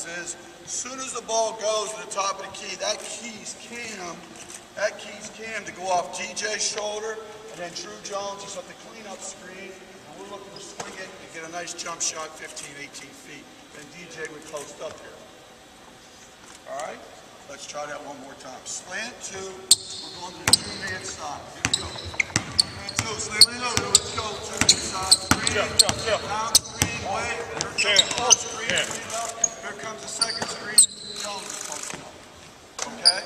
practice is, as soon as the ball goes to the top of the key, that keys Cam to go off DJ's shoulder, and then Drew Jones is at the cleanup screen, and we're looking to swing it and get a nice jump shot 15, 18 feet. Then DJ would post up here. All right? Let's try that one more time. Slant two, we're going to the two-man side. Here we go. Slant two, slant two, let's go. Two-man side, screen, down screen, wait. Here comes the first screen, here comes the second screen, Jones is posting up. Okay?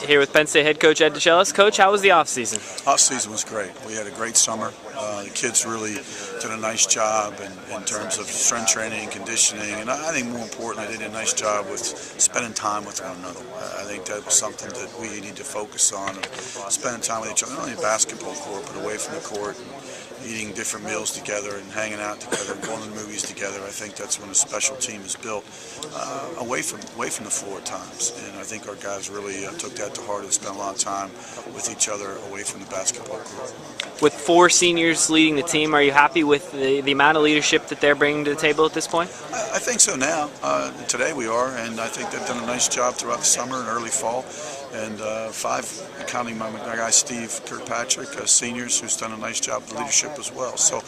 Here with Penn State head coach Ed DeChellis. Coach, how was the offseason? Offseason was great. We had a great summer. The kids really did a nice job in terms of strength training and conditioning, and I think more importantly, they did a nice job with spending time with one another. I think that was something that we need to focus on, spending time with each other, not only in basketball court, but away from the court, eating different meals together and hanging out together and going to the movies together. I think that's when a special team is built, away from the floor at times. And I think our guys really took that to heart and spent a lot of time with each other away from the basketball court. With 4 seniors leading the team, are you happy with the amount of leadership that they're bringing to the table at this point? I think so now. Today we are, and I think they've done a nice job throughout the summer and early fall. And 5, counting my guy Steve Kirkpatrick, seniors, who's done a nice job with leadership as well. So,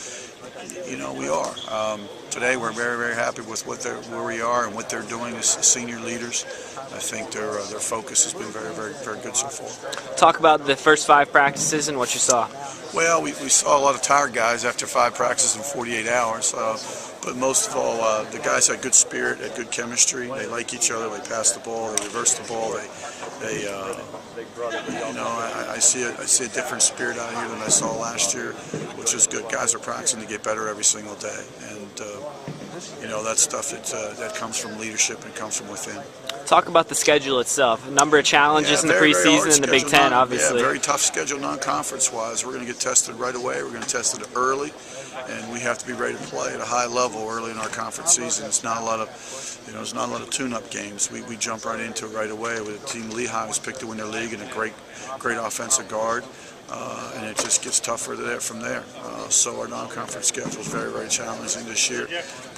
you know, we are. Today we're very, very happy with where we are and what they're doing as senior leaders. I think their focus has been very, very, very good so far. Talk about the first 5 practices and what you saw. Well, we saw a lot of tired guys after 5 practices in 48 hours. But most of all, the guys had good spirit, had good chemistry. They like each other. They pass the ball. They reverse the ball. You know, I see a different spirit out here than I saw last year, which is good. Guys are practicing to get better every single day, and you know, that's stuff that comes from leadership and comes from within. Talk about the schedule itself. A number of challenges in the preseason in the Big Ten, obviously. Yeah, very tough schedule non-conference-wise. We're going to get tested right away. We're going to test it early, and we have to be ready to play at a high level early in our conference season. It's not a lot of, you know, there's not a lot of tune-up games. We jump right into it right away with a team Lehigh who's picked to win their league and a great offensive guard. And it just gets tougher from there. So our non-conference schedule is very, very challenging this year.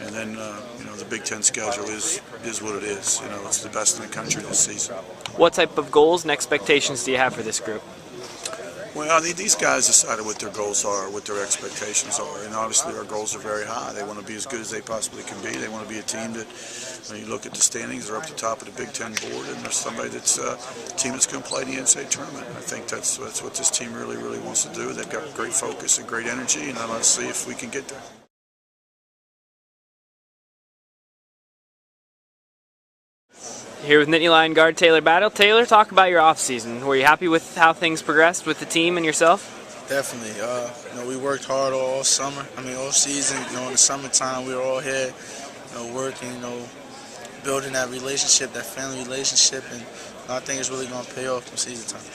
And then, you know, the Big Ten schedule is what it is. You know, it's the best in the country this season. What type of goals and expectations do you have for this group? Well, these guys decided what their goals are, what their expectations are, and obviously our goals are very high. They want to be as good as they possibly can be. They want to be a team that, when you look at the standings, they're up the top of the Big Ten board, and there's somebody that's a team that's going to play in the NCAA tournament. I think that's what this team really, really wants to do. They've got great focus and great energy, and I want to see if we can get there. Here with Nittany Lion guard Taylor Battle. Taylor, talk about your offseason. Were you happy with how things progressed with the team and yourself? Definitely. You know, we worked hard all summer. All season. You know, in the summertime, we were all here, you know, working, you know, building that relationship, that family relationship, and I think it's really going to pay off from season time.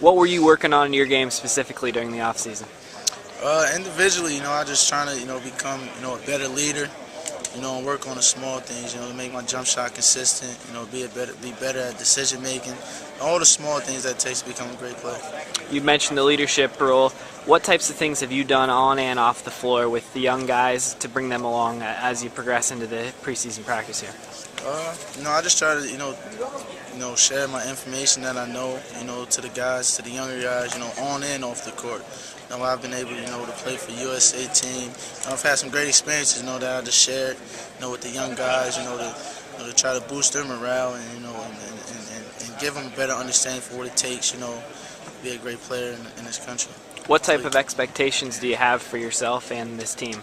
What were you working on in your game specifically during the offseason? Individually, you know, I just trying to, you know, become, you know, a better leader. You know, and work on the small things, you know, to make my jump shot consistent, you know, be better at decision making, all the small things that it takes to become a great player. You mentioned the leadership role. What types of things have you done on and off the floor with the young guys to bring them along as you progress into the preseason practice here? You know, I just try to, you know, share my information that I know, you know, to the guys, to the younger guys, you know, on and off the court. You know, I've been able, you know, to play for USA team. You know, I've had some great experiences, you know, that I just shared, you know, with the young guys, you know, to try to boost their morale and, you know, and give them a better understanding for what it takes, you know, to be a great player in this country. What type of expectations do you have for yourself and this team?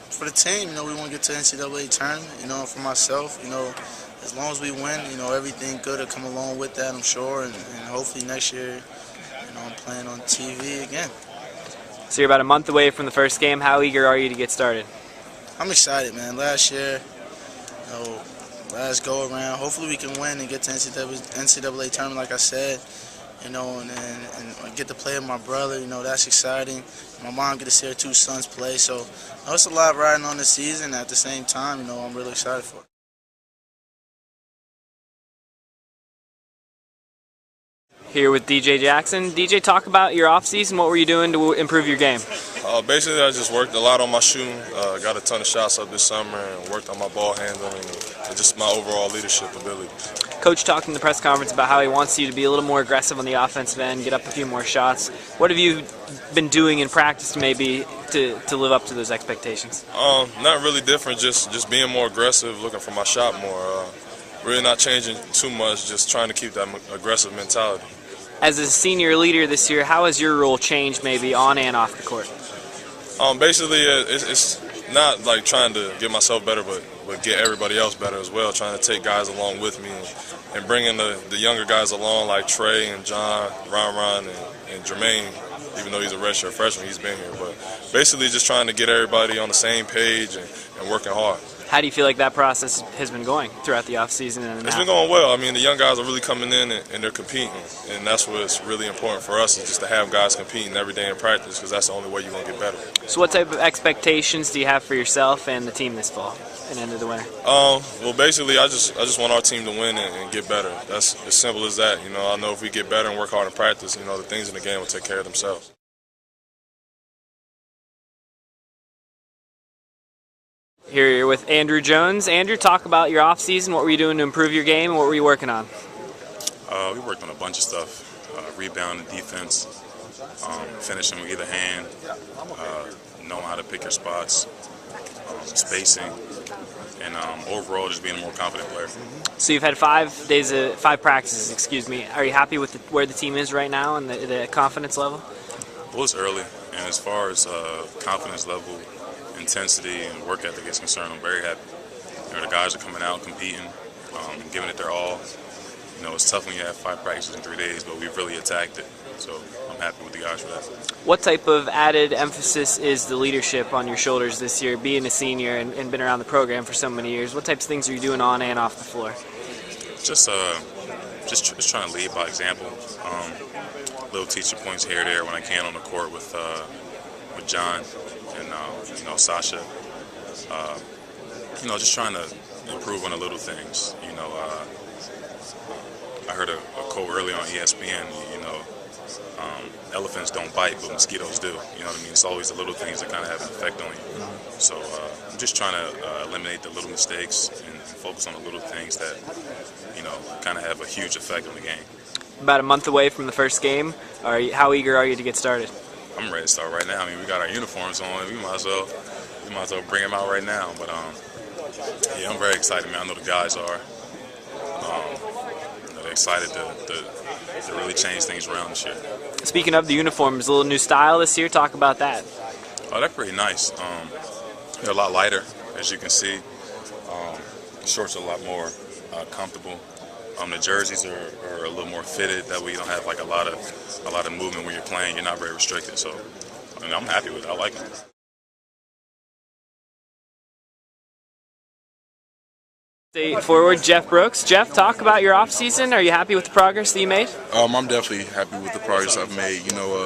For the team, you know, we want to get to the NCAA tournament. You know, for myself, you know, as long as we win, you know, everything good will come along with that, I'm sure, and hopefully next year, you know, I'm playing on TV again. So you're about a month away from the first game. How eager are you to get started? I'm excited, man. Last year, you know, last go around, hopefully we can win and get to NCAA tournament, like I said, you know, and get to play with my brother. You know, that's exciting. My mom get to see her 2 sons play, so you know, it's a lot riding on the season. At the same time, you know, I'm really excited for it. Here with DJ Jackson. DJ, talk about your offseason. What were you doing to improve your game? Basically, I just worked a lot on my shooting, got a ton of shots up this summer, and worked on my ball handling and just my overall leadership ability. Coach talked in the press conference about how he wants you to be a little more aggressive on the offensive end, get up a few more shots. What have you been doing in practice maybe to live up to those expectations? Not really different, just being more aggressive, looking for my shot more. Really not changing too much, just trying to keep that aggressive mentality. As a senior leader this year, how has your role changed maybe on and off the court? Basically, it's not like trying to get myself better, but get everybody else better as well, trying to take guys along with me and bringing the younger guys along like Trey and John, Ron, and Jermaine, even though he's a redshirt freshman, he's been here. But basically just trying to get everybody on the same page and working hard. How do you feel like that process has been going throughout the offseason and now? It's been going well. I mean, the young guys are really coming in and they're competing, and that's what's really important for us, is just to have guys competing every day in practice, because that's the only way you're going to get better. So what type of expectations do you have for yourself and the team this fall and into the winter? Well, basically, I just want our team to win and get better. That's as simple as that. You know, I know if we get better and work hard in practice, the things in the game will take care of themselves. Here you're with Andrew Jones. Andrew, talk about your off-season. What were you doing to improve your game, and what were you working on? We worked on a bunch of stuff, rebound and defense, finishing with either hand, knowing how to pick your spots, spacing, and overall just being a more confident player. So you've had 5 practices, Are you happy with where the team is right now and the confidence level? Well, it's early, and as far as confidence level, intensity, and work ethic is concerned, I'm very happy. The guys are coming out, competing, giving it their all. It's tough when you have 5 practices in 3 days, but we've really attacked it. So I'm happy with the guys for that. What type of added emphasis is the leadership on your shoulders this year, being a senior and been around the program for so many years? What types of things are you doing on and off the floor? Just trying to lead by example. Little teaching points here or there when I can on the court with John and Sasha. Just trying to improve on the little things. I heard a quote earlier on ESPN. Elephants don't bite, but mosquitoes do. You know what I mean? It's always the little things that kind of have an effect on you. So I'm just trying to eliminate the little mistakes and focus on the little things that kind of have a huge effect on the game. About a month away from the first game. How eager are you to get started? I'm ready to start right now. I mean, we got our uniforms on. We might as well bring them out right now. But yeah, I'm very excited, man. I know the guys are. They're excited to really change things around this year. Speaking of the uniforms, a little new style this year. Talk about that. Oh, they're pretty nice. They're a lot lighter, as you can see. The shorts are a lot more comfortable. The jerseys are a little more fitted. That way you don't have like a lot of movement when you're playing. You're not very restricted. So I'm happy with it. I like it. State forward Jeff Brooks. Jeff, talk about your off-season. Are you happy with the progress that you made? I'm definitely happy with the progress I've made.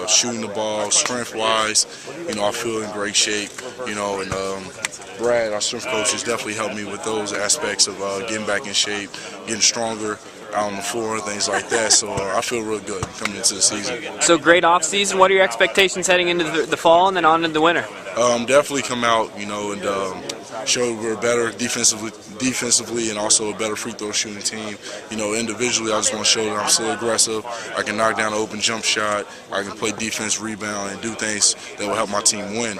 Shooting the ball, strength-wise, I feel in great shape. And Brad, our strength coach, has definitely helped me with those aspects of getting back in shape, getting stronger out on the floor and things like that. So I feel real good coming into the season. So great off-season. What are your expectations heading into the fall and then on into the winter? Definitely come out, and show we're better defensively and also a better free throw shooting team. Individually, I just want to show that I'm still aggressive. I can knock down an open jump shot. I can play defense, rebound, and do things that will help my team win.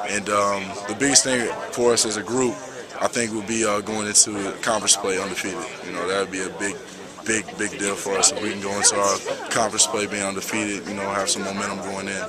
And the biggest thing for us as a group, I think, would be going into conference play undefeated. That would be a big deal for us if we can go into our conference play being undefeated. Have some momentum going in.